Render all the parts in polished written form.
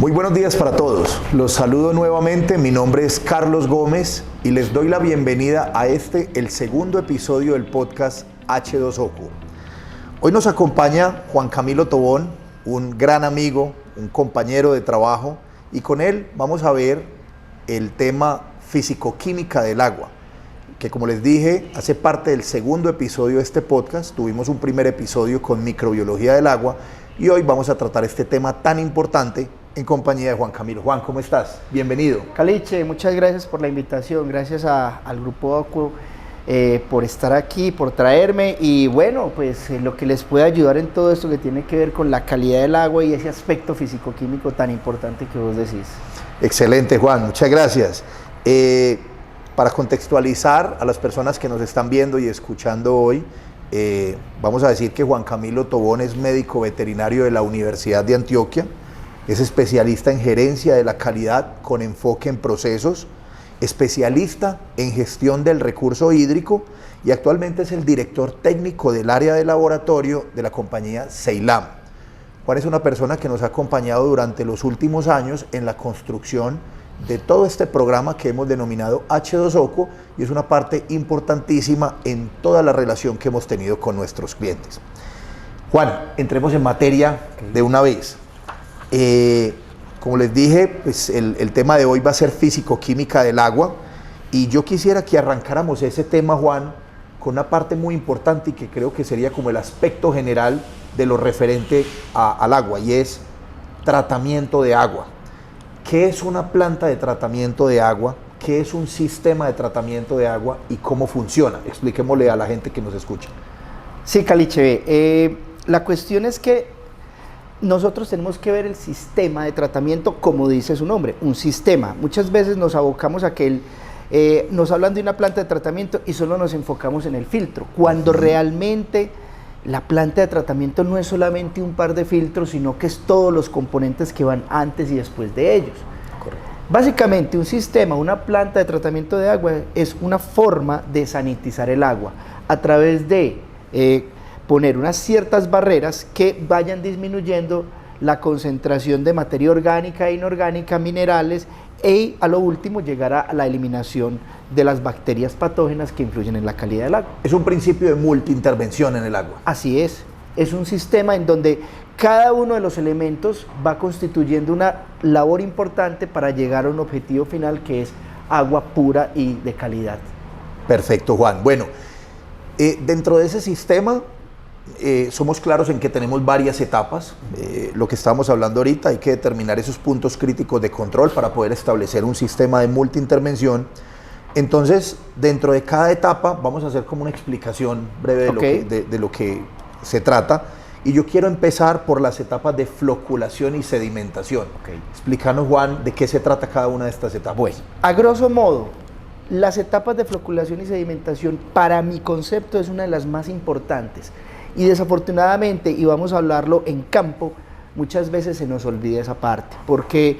Muy buenos días para todos. Los saludo nuevamente. Mi nombre es Carlos Gómez y les doy la bienvenida a el segundo episodio del podcast H2OCU. Hoy nos acompaña Juan Camilo Tobón, un gran amigo, un compañero de trabajo, y con él vamos a ver el tema físico-química del agua, que como les dije, hace parte del segundo episodio de este podcast. Tuvimos un primer episodio con microbiología del agua y hoy vamos a tratar este tema tan importante en compañía de Juan Camilo. Juan, ¿cómo estás? Bienvenido. Caliche, muchas gracias por la invitación, gracias al Grupo OCU por estar aquí, por traerme, y bueno, pues lo que les puede ayudar en todo esto que tiene que ver con la calidad del agua y ese aspecto físico-químico tan importante que vos decís. Excelente, Juan, muchas gracias. Para contextualizar a las personas que nos están viendo y escuchando hoy, vamos a decir que Juan Camilo Tobón es médico veterinario de la Universidad de Antioquia, es especialista en gerencia de la calidad con enfoque en procesos, especialista en gestión del recurso hídrico y actualmente es el director técnico del área de laboratorio de la compañía Ceylam. Juan es una persona que nos ha acompañado durante los últimos años en la construcción de todo este programa que hemos denominado H2OCU y es una parte importantísima en toda la relación que hemos tenido con nuestros clientes. Juan, entremos en materia de una vez. Como les dije, pues el tema de hoy va a ser físico-química del agua y yo quisiera que arrancáramos ese tema, Juan, con una parte muy importante y que creo que sería como el aspecto general de lo referente al agua, y es tratamiento de agua. ¿Qué es una planta de tratamiento de agua? ¿Qué es un sistema de tratamiento de agua y cómo funciona? Expliquémosle a la gente que nos escucha. Sí, Caliche, la cuestión es que nosotros tenemos que ver el sistema de tratamiento como dice su nombre, un sistema. Muchas veces nos abocamos a que nos hablan de una planta de tratamiento y solo nos enfocamos en el filtro, cuando realmente la planta de tratamiento no es solamente un par de filtros, sino que es todos los componentes que van antes y después de ellos. Correcto. Básicamente un sistema, una planta de tratamiento de agua es una forma de sanitizar el agua a través de poner unas ciertas barreras que vayan disminuyendo la concentración de materia orgánica e inorgánica, minerales, y a lo último llegar a la eliminación de las bacterias patógenas que influyen en la calidad del agua. Es un principio de multiintervención en el agua. Así es un sistema en donde cada uno de los elementos va constituyendo una labor importante para llegar a un objetivo final que es agua pura y de calidad. Perfecto, Juan. Bueno, dentro de ese sistema somos claros en que tenemos varias etapas. Lo que estamos hablando ahorita, hay que determinar esos puntos críticos de control para poder establecer un sistema de multiintervención. Entonces, dentro de cada etapa vamos a hacer como una explicación breve de lo que se trata. Y yo quiero empezar por las etapas de floculación y sedimentación. Explícanos, Juan, de qué se trata cada una de estas etapas. Bueno, a grosso modo, las etapas de floculación y sedimentación, para mi concepto, es una de las más importantes. Y desafortunadamente, y vamos a hablarlo en campo, muchas veces se nos olvida esa parte, porque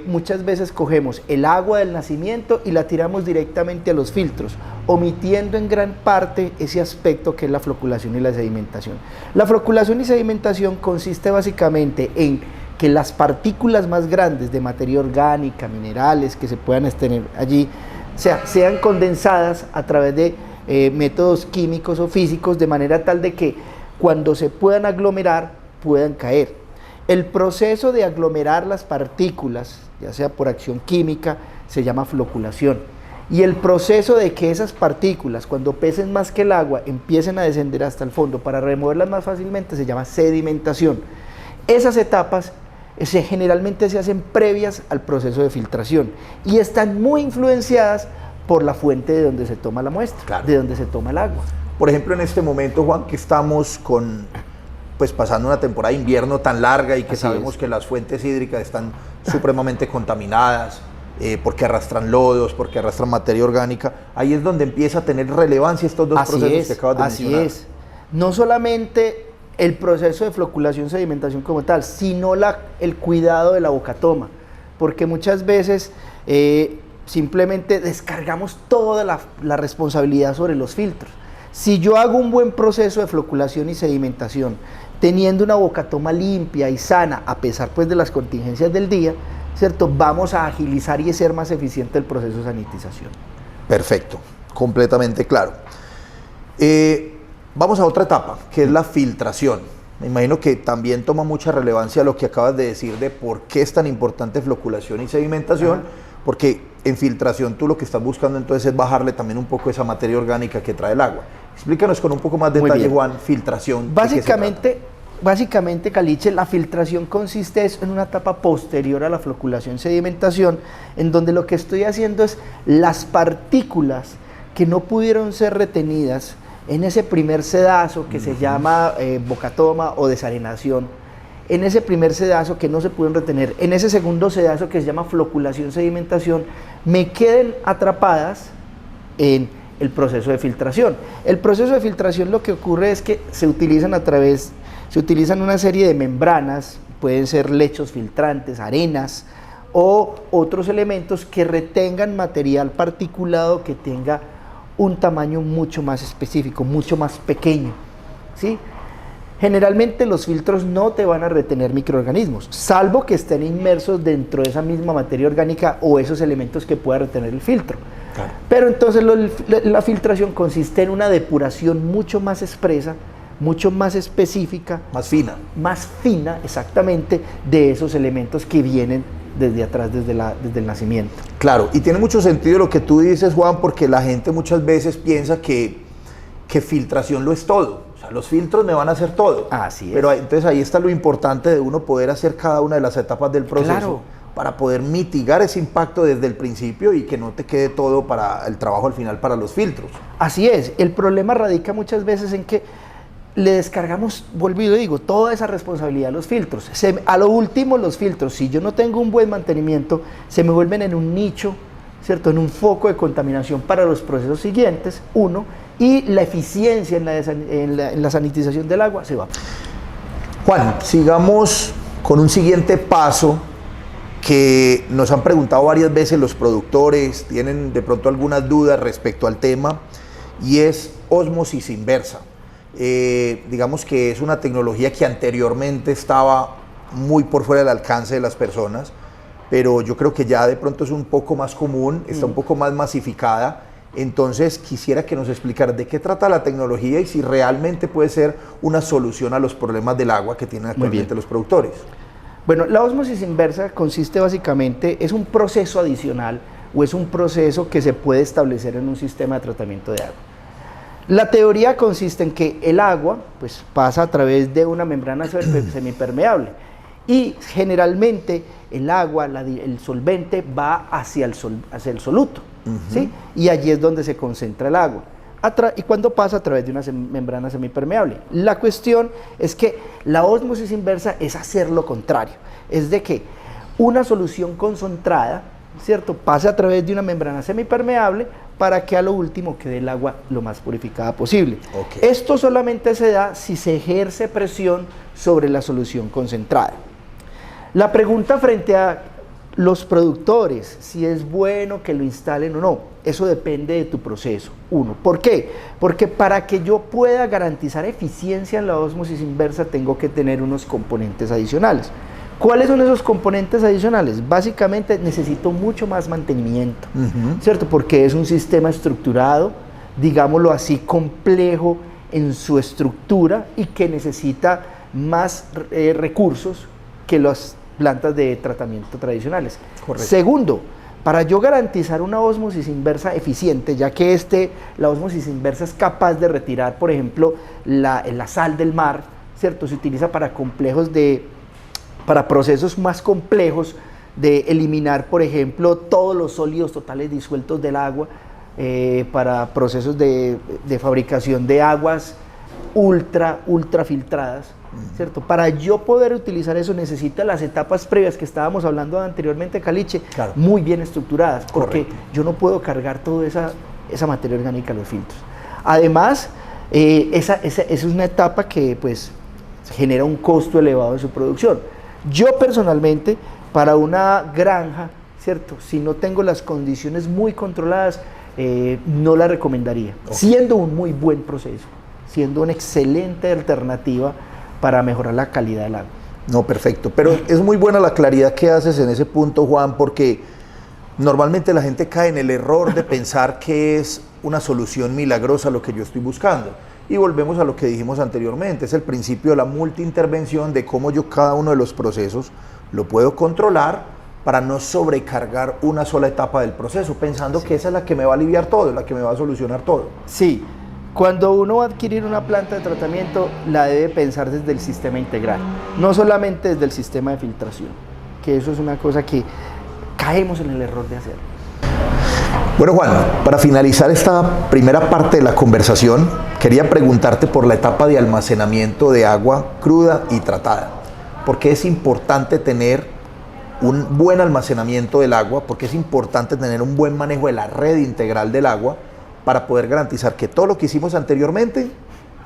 muchas veces cogemos el agua del nacimiento y la tiramos directamente a los filtros, omitiendo en gran parte ese aspecto que es la floculación y la sedimentación. La floculación y sedimentación consiste básicamente en que las partículas más grandes de materia orgánica, minerales que se puedan tener allí, sean condensadas a través de métodos químicos o físicos, de manera tal de que cuando se puedan aglomerar, puedan caer. El proceso de aglomerar las partículas, ya sea por acción química, se llama floculación. Y el proceso de que esas partículas, cuando pesen más que el agua, empiecen a descender hasta el fondo para removerlas más fácilmente, se llama sedimentación. Esas etapas generalmente se hacen previas al proceso de filtración y están muy influenciadas por la fuente de donde se toma la muestra, claro, de donde se toma el agua. Por ejemplo, en este momento, Juan, que estamos pasando una temporada de invierno tan larga y que sabemos que las fuentes hídricas están supremamente contaminadas, porque arrastran lodos, porque arrastran materia orgánica, ahí es donde empieza a tener relevancia estos dos procesos que acabas de mencionar. Así es. No solamente el proceso de floculación, sedimentación como tal, sino el cuidado de la bocatoma, porque muchas veces simplemente descargamos toda la responsabilidad sobre los filtros. Si yo hago un buen proceso de floculación y sedimentación, teniendo una bocatoma limpia y sana, a pesar pues de las contingencias del día, ¿cierto? Vamos a agilizar y ser más eficiente el proceso de sanitización. Perfecto, completamente claro. Vamos a otra etapa, que es la filtración. Me imagino que también toma mucha relevancia lo que acabas de decir de por qué es tan importante floculación y sedimentación, porque en filtración tú lo que estás buscando entonces es bajarle también un poco esa materia orgánica que trae el agua. Explícanos con un poco más de detalle, Juan, filtración. Básicamente, Caliche, la filtración consiste en una etapa posterior a la floculación sedimentación, en donde lo que estoy haciendo es las partículas que no pudieron ser retenidas en ese primer sedazo que se llama bocatoma o desarenación, en ese primer sedazo que no se pudieron retener, en ese segundo sedazo que se llama floculación sedimentación, me queden atrapadas en el proceso de filtración. El proceso de filtración lo que ocurre es que se utilizan una serie de membranas, pueden ser lechos filtrantes, arenas o otros elementos que retengan material particulado que tenga un tamaño mucho más específico, mucho más pequeño, ¿sí? Generalmente los filtros no te van a retener microorganismos, salvo que estén inmersos dentro de esa misma materia orgánica o esos elementos que pueda retener el filtro. Claro. Pero entonces la filtración consiste en una depuración mucho más expresa, mucho más específica. Más fina, exactamente, de esos elementos que vienen desde atrás, desde el nacimiento. Claro, y tiene mucho sentido lo que tú dices, Juan, porque la gente muchas veces piensa que filtración lo es todo. O sea, los filtros me van a hacer todo. Así es. Pero entonces ahí está lo importante de uno poder hacer cada una de las etapas del proceso. Claro. Para poder mitigar ese impacto desde el principio y que no te quede todo para el trabajo al final para los filtros. Así es. El problema radica muchas veces en que le descargamos, vuelvo y lo digo, toda esa responsabilidad a los filtros. A lo último, los filtros, si yo no tengo un buen mantenimiento, se me vuelven en un nicho, ¿cierto? En un foco de contaminación para los procesos siguientes, y la eficiencia en la sanitización del agua se va. Juan, sigamos con un siguiente paso que nos han preguntado varias veces los productores, tienen de pronto algunas dudas respecto al tema, y es ósmosis inversa. Digamos que es una tecnología que anteriormente estaba muy por fuera del alcance de las personas, pero yo creo que ya de pronto es un poco más común, está un poco más masificada. Entonces quisiera que nos explicara de qué trata la tecnología y si realmente puede ser una solución a los problemas del agua que tienen actualmente los productores. Bueno, la ósmosis inversa consiste básicamente, es un proceso adicional o es un proceso que se puede establecer en un sistema de tratamiento de agua. La teoría consiste en que el agua pues, pasa a través de una membrana semipermeable y generalmente el agua, el solvente va hacia el soluto, ¿sí? Y allí es donde se concentra el agua. Y cuando pasa a través de una membrana semipermeable. La cuestión es que la ósmosis inversa es hacer lo contrario, es de que una solución concentrada, ¿cierto?, pase a través de una membrana semipermeable para que a lo último quede el agua lo más purificada posible. Okay. Esto solamente se da si se ejerce presión sobre la solución concentrada. La pregunta frente a los productores, si es bueno que lo instalen o no, eso depende de tu proceso. ¿Por qué? Porque para que yo pueda garantizar eficiencia en la ósmosis inversa tengo que tener unos componentes adicionales. ¿Cuáles son esos componentes adicionales? Básicamente necesito mucho más mantenimiento, ¿cierto? Porque es un sistema estructurado, digámoslo así, complejo en su estructura y que necesita más recursos que las plantas de tratamiento tradicionales. Correcto. Segundo, para yo garantizar una ósmosis inversa eficiente, ya que la ósmosis inversa es capaz de retirar, por ejemplo, la sal del mar, ¿cierto? Se utiliza para procesos más complejos de eliminar, por ejemplo, todos los sólidos totales disueltos del agua, para procesos de fabricación de aguas ultra filtradas, ¿cierto? Para yo poder utilizar eso necesita las etapas previas que estábamos hablando anteriormente, Caliche, claro, muy bien estructuradas, porque correcto, yo no puedo cargar toda esa materia orgánica a los filtros. Además, esa es una etapa que pues genera un costo elevado en su producción. Yo personalmente, para una granja, ¿cierto?, si no tengo las condiciones muy controladas, no la recomendaría, siendo un muy buen proceso, siendo una excelente alternativa para mejorar la calidad del agua. No, perfecto, pero es muy buena la claridad que haces en ese punto, Juan, porque normalmente la gente cae en el error de pensar que es una solución milagrosa lo que yo estoy buscando. Y volvemos a lo que dijimos anteriormente, es el principio de la multiintervención, de cómo yo cada uno de los procesos lo puedo controlar para no sobrecargar una sola etapa del proceso, pensando que esa es la que me va a aliviar todo, la que me va a solucionar todo. Sí, cuando uno va a adquirir una planta de tratamiento, la debe pensar desde el sistema integral, no solamente desde el sistema de filtración, que eso es una cosa que caemos en el error de hacer. Bueno, Juan, para finalizar esta primera parte de la conversación, quería preguntarte por la etapa de almacenamiento de agua cruda y tratada. ¿Por qué es importante tener un buen almacenamiento del agua? ¿Por qué es importante tener un buen manejo de la red integral del agua para poder garantizar que todo lo que hicimos anteriormente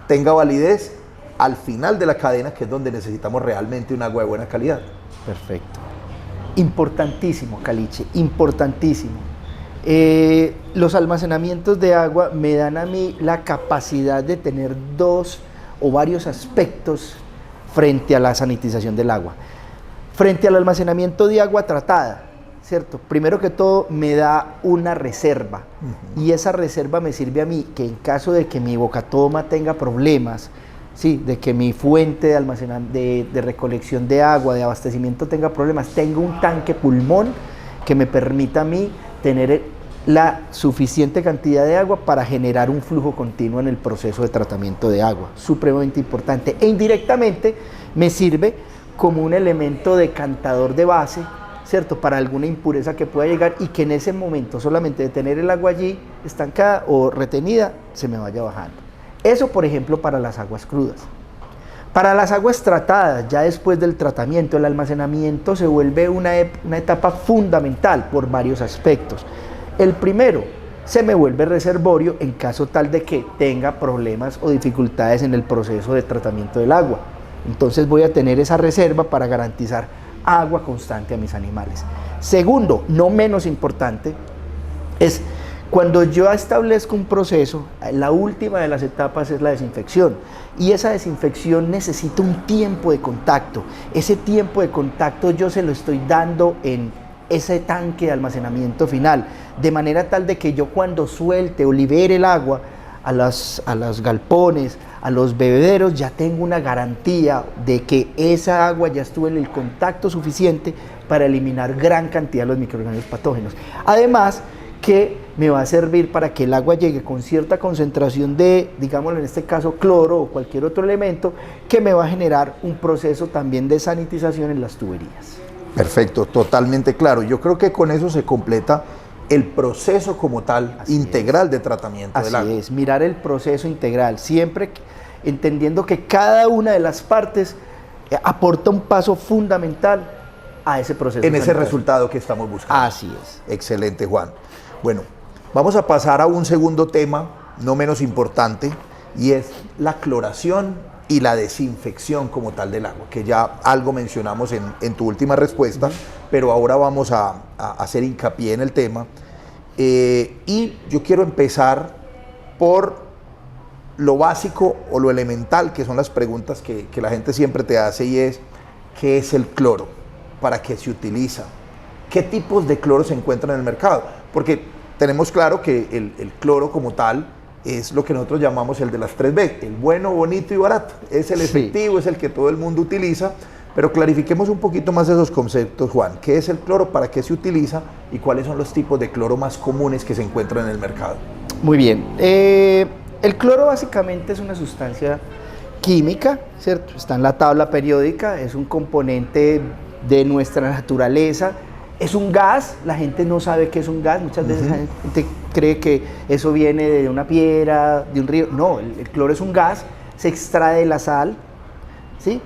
tenga validez al final de la cadena, que es donde necesitamos realmente un agua de buena calidad? Perfecto. Importantísimo, Caliche, importantísimo. Los almacenamientos de agua me dan a mí la capacidad de tener dos o varios aspectos frente a la sanitización del agua. Frente al almacenamiento de agua tratada, ¿cierto? Primero que todo me da una reserva, y esa reserva me sirve a mí que en caso de que mi bocatoma tenga problemas, sí, de que mi fuente de recolección de agua, de abastecimiento tenga problemas, tengo un tanque pulmón que me permita a mí tener la suficiente cantidad de agua para generar un flujo continuo en el proceso de tratamiento de agua, supremamente importante. E indirectamente me sirve como un elemento decantador de base, ¿cierto? Para alguna impureza que pueda llegar y que en ese momento solamente de tener el agua allí estancada o retenida, se me vaya bajando. Eso, por ejemplo, para las aguas crudas. Para las aguas tratadas, ya después del tratamiento, el almacenamiento se vuelve una etapa fundamental por varios aspectos. El primero, se me vuelve reservorio en caso tal de que tenga problemas o dificultades en el proceso de tratamiento del agua. Entonces voy a tener esa reserva para garantizar agua constante a mis animales. Segundo, no menos importante, es cuando yo establezco un proceso, la última de las etapas es la desinfección, y esa desinfección necesita un tiempo de contacto. Ese tiempo de contacto yo se lo estoy dando en ese tanque de almacenamiento final, de manera tal de que yo cuando suelte o libere el agua a los galpones, a los bebederos, ya tengo una garantía de que esa agua ya estuvo en el contacto suficiente para eliminar gran cantidad de los microorganismos patógenos. Además, que me va a servir para que el agua llegue con cierta concentración de, digámoslo en este caso, cloro o cualquier otro elemento que me va a generar un proceso también de sanitización en las tuberías. Perfecto, totalmente claro. Yo creo que con eso se completa el proceso como tal, integral de tratamiento del agua. Así es, mirar el proceso integral, siempre entendiendo que cada una de las partes aporta un paso fundamental a ese proceso. En ese resultado que estamos buscando. Así es. Excelente, Juan. Bueno, vamos a pasar a un segundo tema, no menos importante, y es la cloración y la desinfección como tal del agua, que ya algo mencionamos en tu última respuesta, pero ahora vamos a hacer hincapié en el tema. Y yo quiero empezar por lo básico o lo elemental, que son las preguntas que la gente siempre te hace, y es, ¿qué es el cloro? ¿Para qué se utiliza? ¿Qué tipos de cloro se encuentran en el mercado? Porque tenemos claro que el cloro como tal es lo que nosotros llamamos el de las 3B, el bueno, bonito y barato. Es el efectivo, es el que todo el mundo utiliza, pero clarifiquemos un poquito más esos conceptos, Juan. ¿Qué es el cloro? ¿Para qué se utiliza? ¿Y cuáles son los tipos de cloro más comunes que se encuentran en el mercado? Muy bien. El cloro básicamente es una sustancia química, ¿cierto? Está en la tabla periódica, es un componente de nuestra naturaleza. Es un gas, la gente no sabe qué es un gas, muchas veces la gente cree que eso viene de una piedra, de un río. No, el cloro es un gas, se extrae de la sal, ¿sí?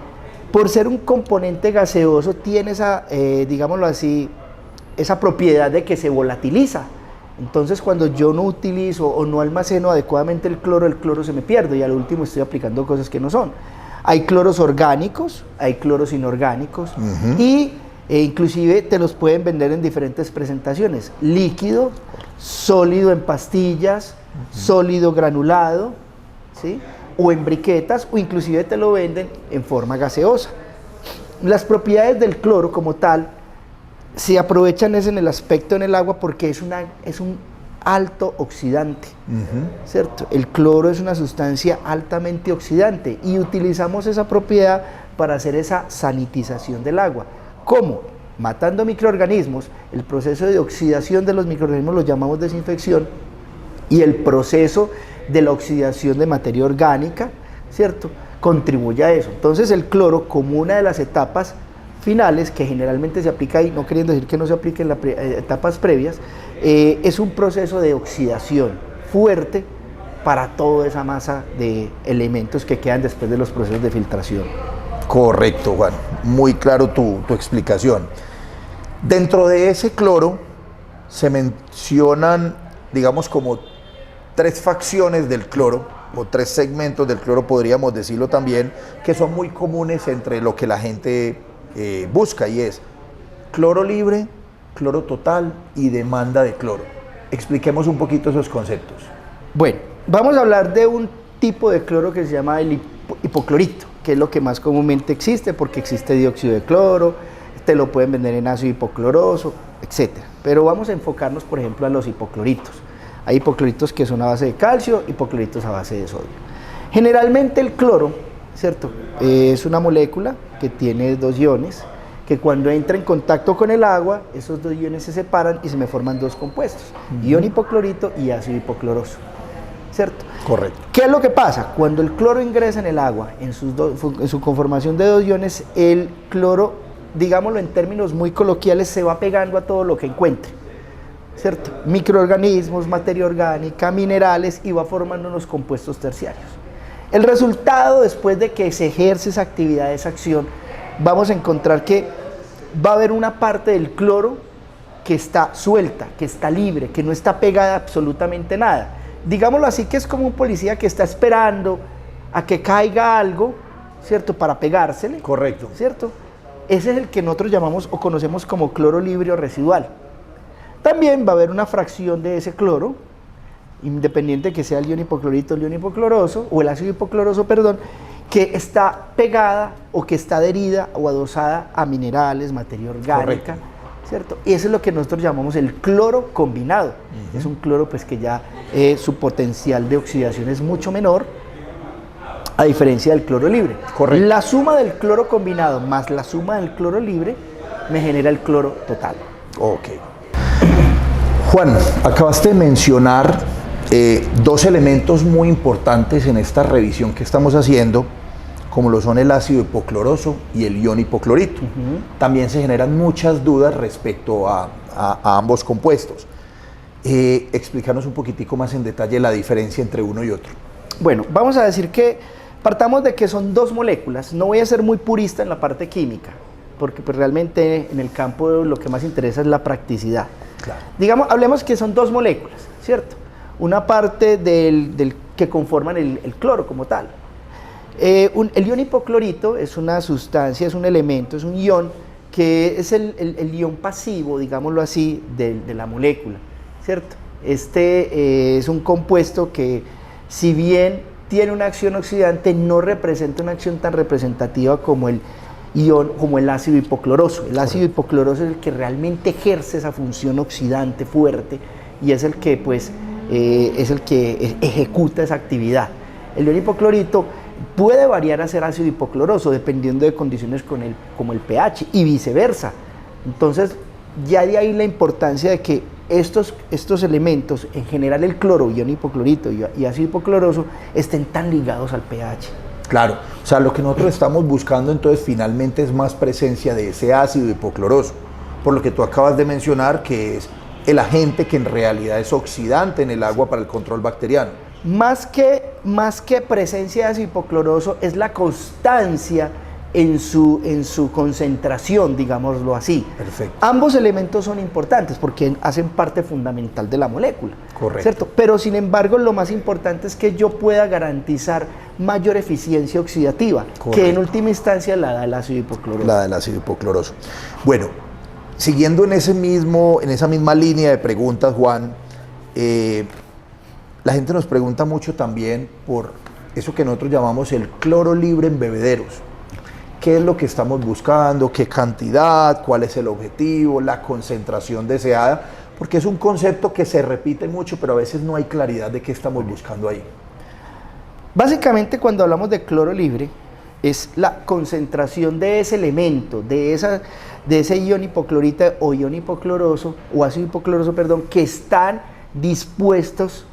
Por ser un componente gaseoso tiene esa, digámoslo así, esa propiedad de que se volatiliza. Entonces cuando yo no utilizo o no almaceno adecuadamente el cloro se me pierde, y al último estoy aplicando cosas que no son. Hay cloros orgánicos, hay cloros inorgánicos, inclusive te los pueden vender en diferentes presentaciones, líquido, sólido en pastillas, sólido granulado, ¿sí? O en briquetas, o inclusive te lo venden en forma gaseosa. Las propiedades del cloro como tal se aprovechan en el aspecto en el agua porque es un alto oxidante, ¿cierto? El cloro es una sustancia altamente oxidante y utilizamos esa propiedad para hacer esa sanitización del agua. ¿Cómo? Matando microorganismos. El proceso de oxidación de los microorganismos lo llamamos desinfección, y el proceso de la oxidación de materia orgánica, ¿cierto?, contribuye a eso. Entonces el cloro, como una de las etapas finales, que generalmente se aplica ahí, no queriendo decir que no se aplique en las etapas previas, es un proceso de oxidación fuerte para toda esa masa de elementos que quedan después de los procesos de filtración. Correcto, Juan. Muy claro tu explicación. Dentro de ese cloro se mencionan, digamos, como 3 facciones del cloro, o 3 segmentos del cloro, podríamos decirlo también, que son muy comunes entre lo que la gente busca, y es cloro libre, cloro total y demanda de cloro. Expliquemos un poquito esos conceptos. Bueno, vamos a hablar de un tipo de cloro que se llama el hipoclorito, que es lo que más comúnmente existe, porque existe dióxido de cloro, te lo pueden vender en ácido hipocloroso, etc. Pero vamos a enfocarnos, por ejemplo, a los hipocloritos. Hay hipocloritos que son a base de calcio, hipocloritos a base de sodio. Generalmente el cloro, ¿cierto?, es una molécula que tiene 2 iones, que cuando entra en contacto con el agua, esos 2 iones se separan y se me forman 2 compuestos, ion hipoclorito y ácido hipocloroso, ¿cierto? Correcto. ¿Qué es lo que pasa? Cuando el cloro ingresa en el agua, en su conformación de 2 iones, el cloro, digámoslo en términos muy coloquiales, se va pegando a todo lo que encuentre, ¿cierto? Microorganismos, materia orgánica, minerales, y va formando unos compuestos terciarios. El resultado, después de que se ejerce esa actividad, esa acción, vamos a encontrar que va a haber una parte del cloro que está suelta, que está libre, que no está pegada a absolutamente nada. Digámoslo así, que es como un policía que está esperando a que caiga algo, ¿cierto?, para pegársele. Correcto. ¿Cierto? Ese es el que nosotros llamamos o conocemos como cloro libre o residual. También va a haber una fracción de ese cloro, independiente que sea el ion hipoclorito, el ion hipocloroso, o el ácido hipocloroso, perdón, que está pegada o que está adherida o adosada a minerales, materia orgánica. Correcto. ¿Cierto? Y eso es lo que nosotros llamamos el cloro combinado. Es un cloro pues que ya su potencial de oxidación es mucho menor, a diferencia del cloro libre. Correcto. La suma del cloro combinado más la suma del cloro libre me genera el cloro total. Ok. Juan, acabaste de mencionar 2 elementos muy importantes en esta revisión que estamos haciendo, como lo son el ácido hipocloroso y el ion hipoclorito. También se generan muchas dudas respecto a ambos compuestos. Explícanos un poquitico más en detalle la diferencia entre uno y otro. Bueno, vamos a decir que partamos de que son 2 moléculas. No voy a ser muy purista en la parte química, porque pues realmente en el campo lo que más interesa es la practicidad. Claro. Digamos, hablemos que son 2 moléculas, ¿cierto? Una parte del que conforman el cloro como tal. El ion hipoclorito es una sustancia, es un elemento, es un ion que es el ion pasivo, digámoslo así, de la molécula, ¿cierto? Este es un compuesto que, si bien tiene una acción oxidante, no representa una acción tan representativa como el ion, como el ácido hipocloroso. El ácido hipocloroso es el que realmente ejerce esa función oxidante fuerte y es el que pues ejecuta esa actividad. El ion hipoclorito puede variar a ser ácido hipocloroso dependiendo de condiciones como el pH y viceversa. Entonces, ya de ahí la importancia de que estos elementos, en general el cloro, ion hipoclorito y ácido hipocloroso, estén tan ligados al pH. Claro, o sea, lo que nosotros estamos buscando entonces finalmente es más presencia de ese ácido hipocloroso, por lo que tú acabas de mencionar, que es el agente que en realidad es oxidante en el agua para el control bacteriano. Más que presencia de ácido hipocloroso, es la constancia en su concentración, digámoslo así. Perfecto. Ambos elementos son importantes porque hacen parte fundamental de la molécula. Correcto. ¿Cierto? Pero sin embargo, lo más importante es que yo pueda garantizar mayor eficiencia oxidativa, correcto, que en última instancia la da el ácido hipocloroso. La del ácido hipocloroso. Bueno, siguiendo en esa misma línea de preguntas, Juan, La gente nos pregunta mucho también por eso que nosotros llamamos el cloro libre en bebederos. ¿Qué es lo que estamos buscando? ¿Qué cantidad? ¿Cuál es el objetivo? ¿La concentración deseada? Porque es un concepto que se repite mucho, pero a veces no hay claridad de qué estamos buscando ahí. Básicamente, cuando hablamos de cloro libre, es la concentración de ese elemento, de ese ion hipoclorita o ion hipocloroso, o ácido hipocloroso, perdón, que están dispuestos,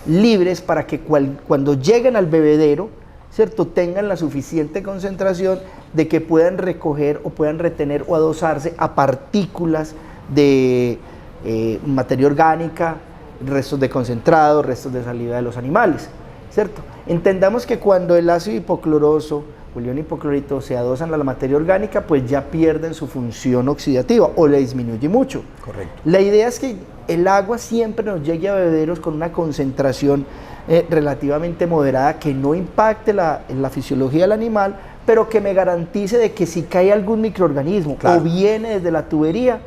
libres, para que cuando lleguen al bebedero, ¿cierto?, tengan la suficiente concentración de que puedan recoger o puedan retener o adosarse a partículas de materia orgánica, restos de concentrado, restos de saliva de los animales, ¿cierto? Entendamos que cuando el ácido hipocloroso o el ion hipoclorito se adosan a la materia orgánica, pues ya pierden su función oxidativa o le disminuye mucho. Correcto. La idea es que el agua siempre nos llegue a bebederos con una concentración relativamente moderada, que no impacte la fisiología del animal, pero que me garantice de que si cae algún microorganismo, claro, o viene desde la tubería,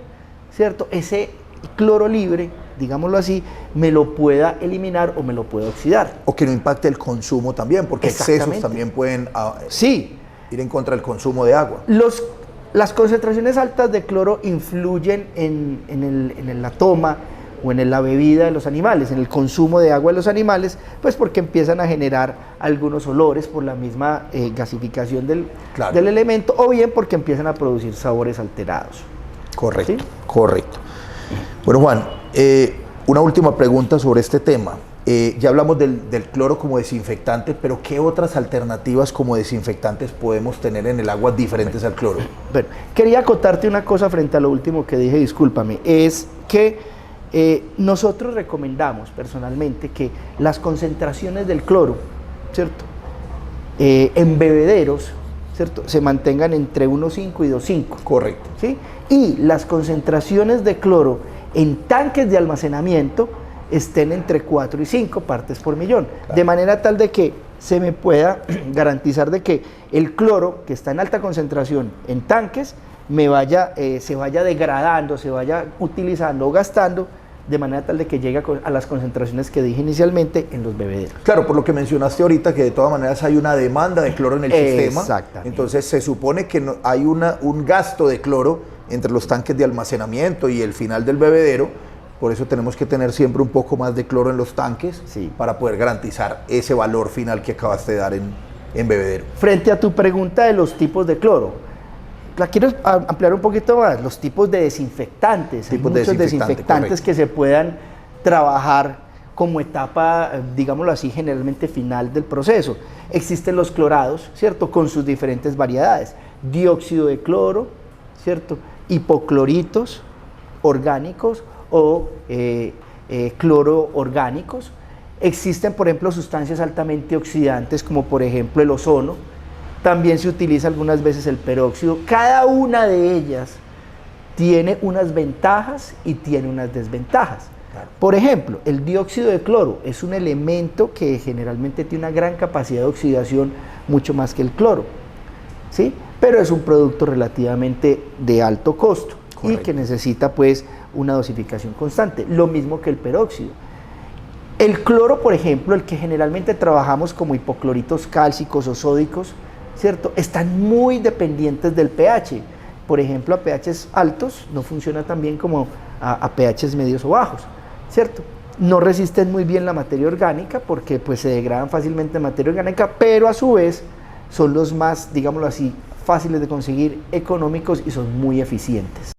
¿cierto?, ese cloro libre, digámoslo así, me lo pueda eliminar o me lo pueda oxidar. O que no impacte el consumo también, porque excesos también pueden ir en contra del consumo de agua. Las concentraciones altas de cloro influyen en la toma o en la bebida de los animales, en el consumo de agua de los animales, pues porque empiezan a generar algunos olores por la misma gasificación del elemento, o bien porque empiezan a producir sabores alterados. Correcto, ¿sí? Correcto. Bueno, Juan, una última pregunta sobre este tema. Ya hablamos del cloro como desinfectante, pero ¿qué otras alternativas como desinfectantes podemos tener en el agua diferentes al cloro? Bueno, quería acotarte una cosa frente a lo último que dije, discúlpame, es que nosotros recomendamos personalmente que las concentraciones del cloro, ¿cierto?, en bebederos, ¿cierto?, se mantengan entre 1,5 y 2,5. Correcto. ¿Sí? Y las concentraciones de cloro en tanques de almacenamiento estén entre 4 y 5 partes por millón, claro, de manera tal de que se me pueda garantizar de que el cloro que está en alta concentración en tanques se vaya degradando, se vaya utilizando o gastando, de manera tal de que llegue a las concentraciones que dije inicialmente en los bebederos. Claro, por lo que mencionaste ahorita, que de todas maneras hay una demanda de cloro en el sistema. Exactamente. Entonces se supone que hay un gasto de cloro entre los tanques de almacenamiento y el final del bebedero. Por eso tenemos que tener siempre un poco más de cloro en los tanques, sí, para poder garantizar ese valor final que acabaste de dar en bebedero. Frente a tu pregunta de los tipos de cloro, la quiero ampliar un poquito más, los tipos de desinfectantes. Hay muchos desinfectantes que se puedan trabajar como etapa, digámoslo así, generalmente final del proceso. Existen los clorados, ¿cierto?, con sus diferentes variedades. Dióxido de cloro, ¿cierto?, hipocloritos orgánicos o cloro orgánicos. Existen, por ejemplo, sustancias altamente oxidantes, como por ejemplo el ozono. También se utiliza algunas veces el peróxido. Cada una de ellas tiene unas ventajas y tiene unas desventajas. Claro. Por ejemplo, el dióxido de cloro es un elemento que generalmente tiene una gran capacidad de oxidación, mucho más que el cloro, ¿sí? Pero es un producto relativamente de alto costo. Correcto. Y que necesita pues una dosificación constante, lo mismo que el peróxido. El cloro, por ejemplo, el que generalmente trabajamos como hipocloritos cálcicos o sódicos, ¿cierto?, están muy dependientes del pH. Por ejemplo, a pHs altos no funciona tan bien como a pHs medios o bajos, ¿cierto? No resisten muy bien la materia orgánica porque pues se degradan fácilmente en materia orgánica, pero a su vez son los más, digámoslo así, fáciles de conseguir, económicos y son muy eficientes.